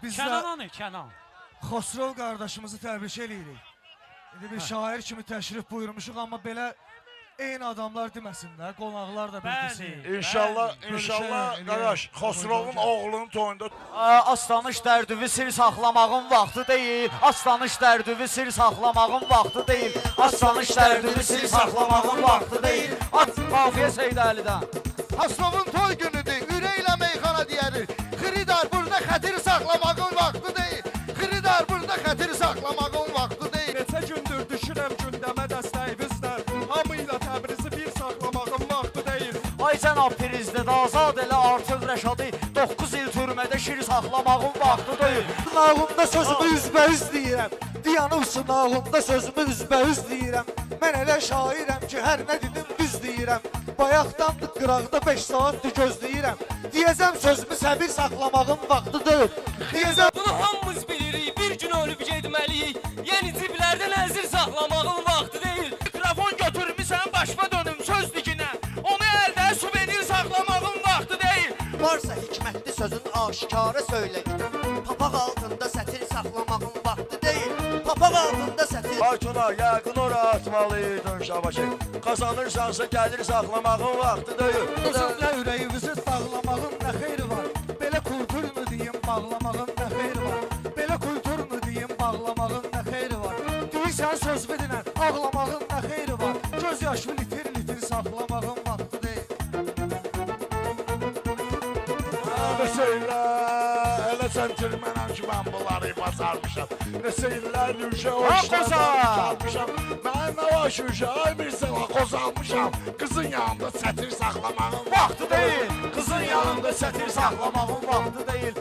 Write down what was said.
Biz Kənan də hanı, Kənan? Xosrov qardaşımızı təbrik eləyirik. İndi bir şair kimi təşrif buyurmuşuq, amma belə eyni adamlar deməsinlər, qonaqlar da bildirsin. İnşallah, Bölüşə, qardaş, eləyək. Xosrovun oğlunun toyunda Aslanış dərdüvi sir saxlamağın vaxtı deyil. Aslanış dərdüvi sir saxlamağın vaxtı deyil. Aslanış dərdüvi sir saxlamağın vaxtı deyil. Qafiyə Seydəlidən. Xosrovun toy günüdür, ürəklə meyxana deyərir. Xiridar burada xətir saxlamağın vaxtı deyil. Xiridar burada xətir saxlamağın vaxtı deyil. Neçə gündür düşürəm gündəmə dəstəyinizdən. Hamıyla Təbrizi bir saxlamağın vaxtı deyil. Ay cənab prezident, azad elə artıq Rəşadı. 9 il türmədə şir saxlamağın vaxtı deyil. Nağımda sözümü üzbəüz deyirəm. Diyanıbsın nağımda sözümü üzbəüz deyirəm. Mən elə şairəm ki, hər nə dedim düz deyirəm. Bayaqdandır qıraqda 5 saatdır gözləyirəm. Deyəzəm sözümü səbir saxlamağın vaxtı deyil. Deyəzəm Bunu hamımız bilirik, bir gün ölüb getməliyik. Yeni ciblərdən əzir saxlamağın vaxtı deyil. Mikrofon götürmüsən başma dönüm söz diginə. Onu əldə suvenir saxlamağın vaxtı deyil. varsa hikmətli sözün aşikara söyləyin. Papaq altında sətir saxlamağın vaxtı deyil. Papaq altında sətir. Aytuna, yəqin ora atmalıydın Şabaşı. Kazanırsansa gəlir saxlamağın vaxtı deyil. Özümlə ürəyimizi dağlamağın nə xeyri var? Belə kulturnu deyim, bağlamağın nə xeyri var? Belə kulturnu deyim, bağlamağın nə xeyri var? Deyirsən söz verilən, ağlamağın nə xeyri var? Göz yaşlı litir saxlamağın vaxtı deyil. Neseylə, elə centilmenəm ki, mən bunları bacarmışam. Neseylə, Nüşə, o işlərdən çalmışam. Mən nə var ki, Nüşə, ay Mirzəla, qozalmışam. Qızın yanında sətir saxlamağın vaxtı deyil. Qızın yanında sətir saxlamağın vaxtı deyil.